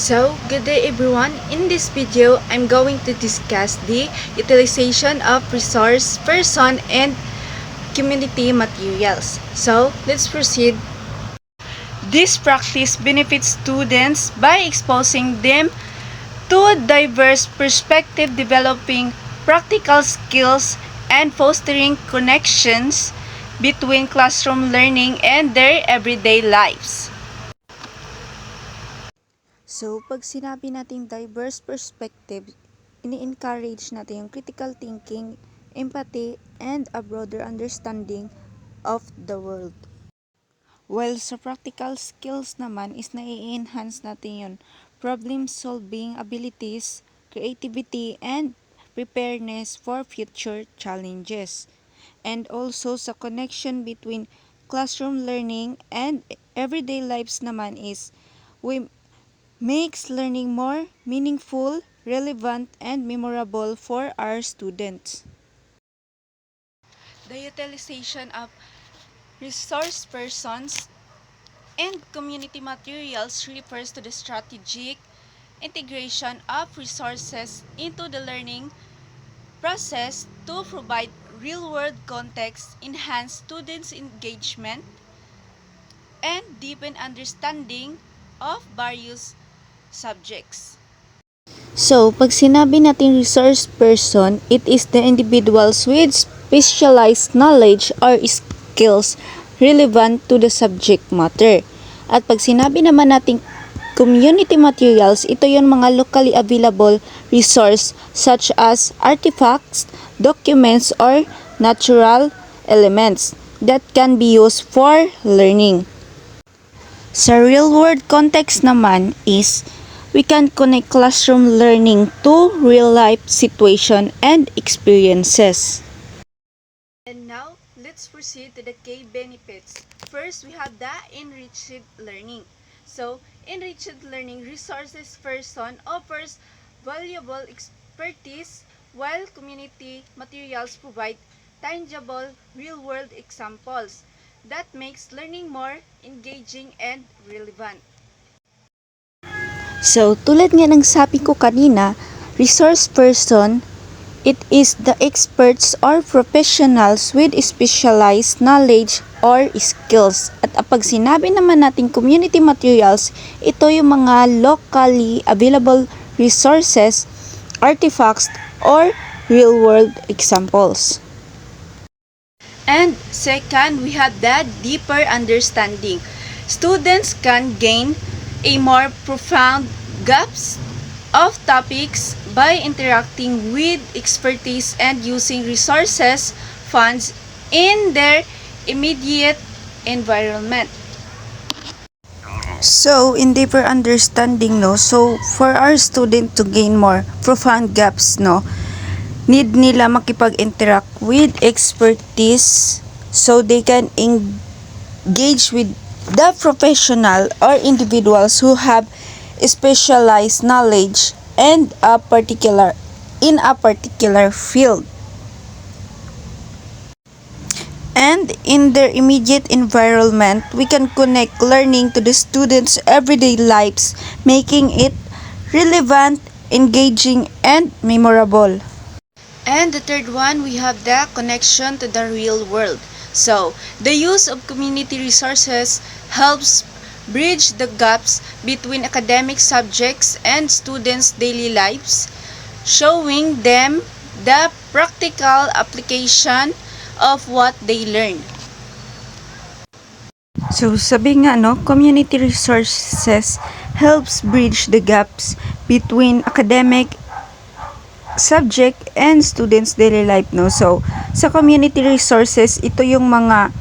So, good day everyone. In this video, I'm going to discuss the utilization of resource, person, and community materials. So, let's proceed. This practice benefits students by exposing them to a diverse perspective, developing practical skills, and fostering connections between classroom learning and their everyday lives. So, pag sinabi natin diverse perspective, ini-encourage natin yung critical thinking, empathy, and a broader understanding of the world. While sa practical skills naman is nai-enhance natin yun, problem-solving abilities, creativity, and preparedness for future challenges. And also sa connection between classroom learning and everyday lives naman is we makes learning more meaningful, relevant, and memorable for our students. The utilization of resource persons and community materials refers to the strategic integration of resources into the learning process to provide real-world context, enhance students' engagement, and deepen understanding of various subjects. So, pag sinabi natin resource person, it is the individuals with specialized knowledge or skills relevant to the subject matter. At pag sinabi naman natin community materials, ito yung mga locally available resource such as artifacts, documents, or natural elements that can be used for learning. Sa real-world context naman is we can connect classroom learning to real-life situation and experiences. And now, let's proceed to the key benefits. First, we have the enriched learning. So, enriched learning resources person offers valuable expertise while community materials provide tangible real-world examples that makes learning more engaging and relevant. So, tulad nga ng sabi ko kanina, resource person, it is the experts or professionals with specialized knowledge or skills. At pag sinabi naman natin community materials, ito yung mga locally available resources, artifacts, or real-world examples. And second, we have the deeper understanding. Students can gain a more profound grasp of topics by interacting with expertise and using resources funds in their immediate environment. So, in deeper understanding, no, so for our student to gain more profound gaps, no, need nila makipag-interact with expertise so they can engage with the professional or individuals who have specialized knowledge and in a particular field. And in their immediate environment, we can connect learning to the students' everyday lives, making it relevant, engaging, and memorable. And the third one, we have the connection to the real world. So, the use of community resources helps bridge the gaps between academic subjects and students' daily lives, showing them the practical application of what they learn. So, sabi nga, no, community resources helps bridge the gaps between academic subject and students' daily life, no. So, sa community resources, ito yung mga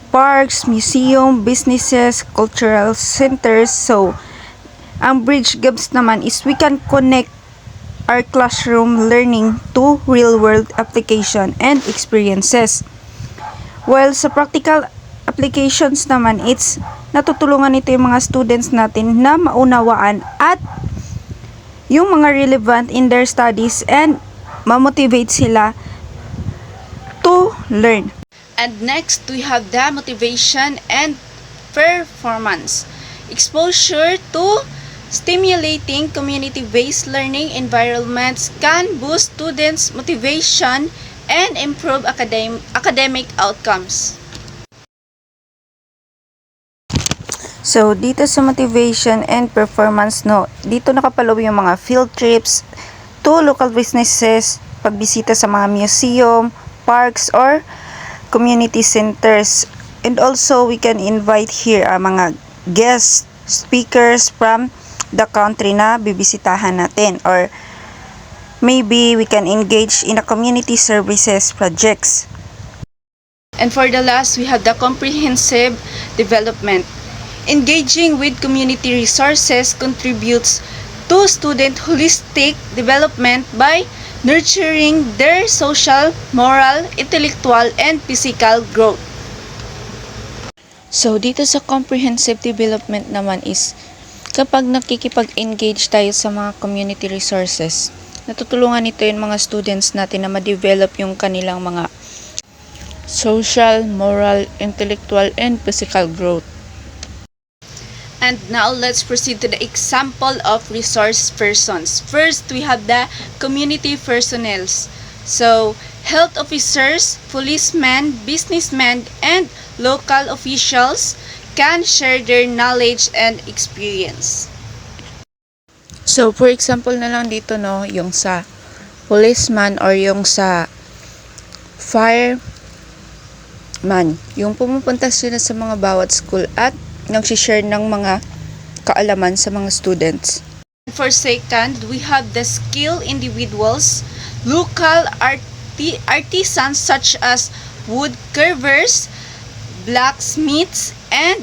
parks, museum, businesses, cultural centers. So, ang bridge gaps naman is we can connect our classroom learning to real-world application and experiences. While sa practical applications naman, it's natutulungan ito yung mga students natin na maunawaan at yung mga relevant in their studies and ma-motivate sila to learn. And next, we have the motivation and performance. Exposure to Stimulating community-based learning environments can boost students' motivation and improve academic outcomes. So, dito sa motivation and performance, no, dito nakapaloob yung mga field trips to local businesses, pagbisita sa mga museum, parks, or community centers. And also, we can invite here mga guest speakers from the country na bibisitahan natin. Or maybe we can engage in a community services projects. And for the last, we have the comprehensive development. Engaging with community resources contributes to student holistic development by nurturing their social, moral, intellectual, and physical growth. So, dito sa comprehensive development naman is kapag nakikipag-engage tayo sa mga community resources, natutulungan nito yung mga students natin na ma-develop yung kanilang mga social, moral, intellectual, and physical growth. And now let's proceed to the example of resource persons. First, we have the community personnels. So, health officers, policemen, businessmen, and local officials can share their knowledge and experience. So, for example na lang dito, no, yung sa policeman or yung sa fireman, yung pumupunta sila sa mga bawat school at nag-share ng mga kaalaman sa mga students. For second, we have the skilled individuals, local artisans such as wood carvers, blacksmiths, and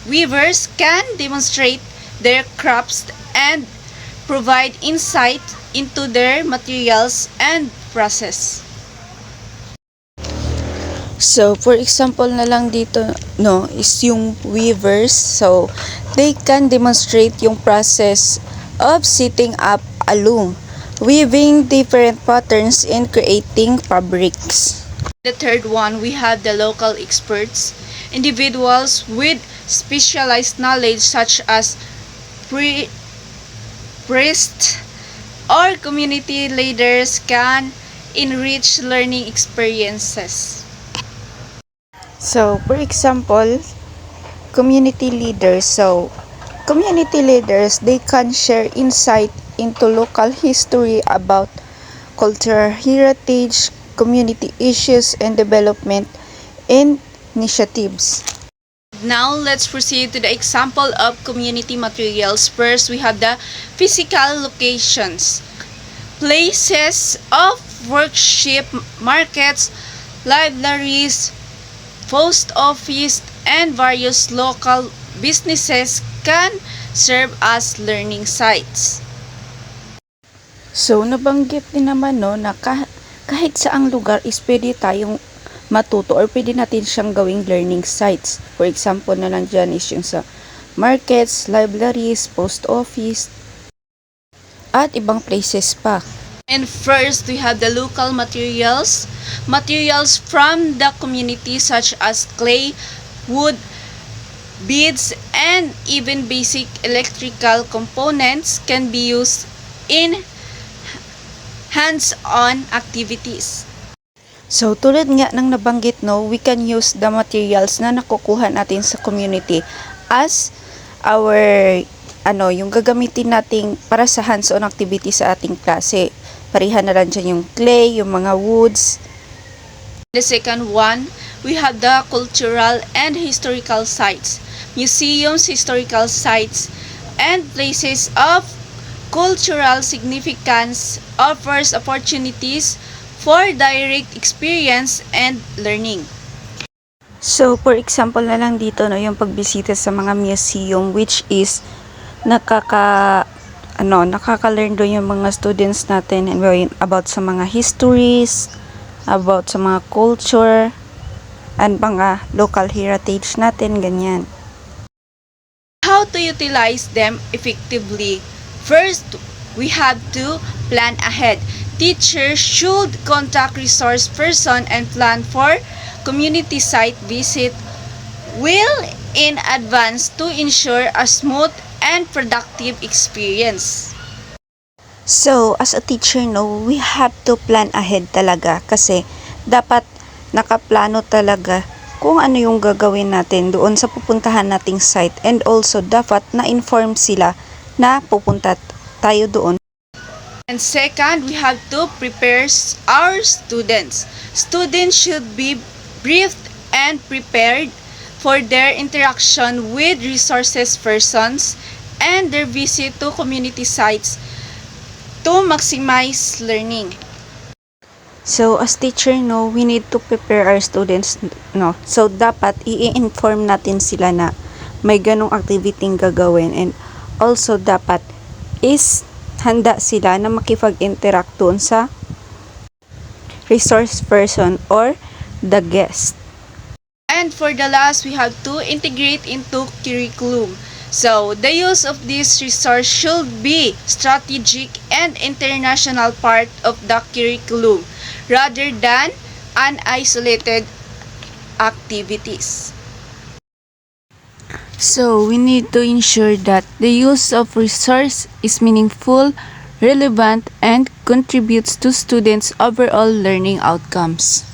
weavers can demonstrate their crafts and provide insight into their materials and process. So, for example na lang dito, no, is yung weavers. So, they can demonstrate yung process of setting up a loom, weaving different patterns and creating fabrics. The third one, we have the local experts, individuals with specialized knowledge such as priests or community leaders can enrich learning experiences. So, for example, community leaders. So, community leaders, they can share insight into local history about cultural heritage, community issues, and development initiatives. Now, let's proceed to the example of community materials. First, we have the physical locations. Places of worship, markets, libraries, post office, and various local businesses can serve as learning sites. So, nabanggit din naman, no, na kahit saang lugar is pwede tayong matuto or pwede natin siyang gawing learning sites. For example na lang dyan is yung sa markets, libraries, post office, at ibang places pa. And first, we have the local materials. Materials from the community such as clay, wood, beads, and even basic electrical components can be used in hands-on activities. So, tulad nga ng nabanggit, no, we can use the materials na nakukuha natin sa community as our, yung gagamitin nating para sa hands-on activity sa ating klase. Parihan na lang dyan yung clay, yung mga woods. The second one, we have the cultural and historical sites. Museums, historical sites, and places of cultural significance offers opportunities for direct experience and learning. So, for example na lang dito, no, yung pagbisita sa mga museum, which is nakaka-learn doon yung mga students natin about sa mga histories, about sa mga culture, and mga local heritage natin, ganyan. How to utilize them effectively? First, we have to plan ahead. Teachers should contact resource person and plan for community site visit well in advance to ensure a smooth and productive experience. So, as a teacher, no, we have to plan ahead talaga kasi dapat nakaplano talaga kung ano yung gagawin natin doon sa pupuntahan nating site, and also dapat na-inform sila na pupunta tayo doon. And second, we have to prepare our students. Students should be briefed and prepared for their interaction with resources persons and their visit to community sites to maximize learning. So, as teacher, no, we need to prepare our students, no. So, dapat i-inform natin sila na may ganong activity gagawin, and also dapat is handa sila na makipag-interact doon sa resource person or the guest. And for the last, we have to integrate into curriculum. So, the use of this resource should be strategic and international part of the curriculum rather than an isolated activities. So, we need to ensure that the use of resource is meaningful, relevant, and contributes to students' overall learning outcomes.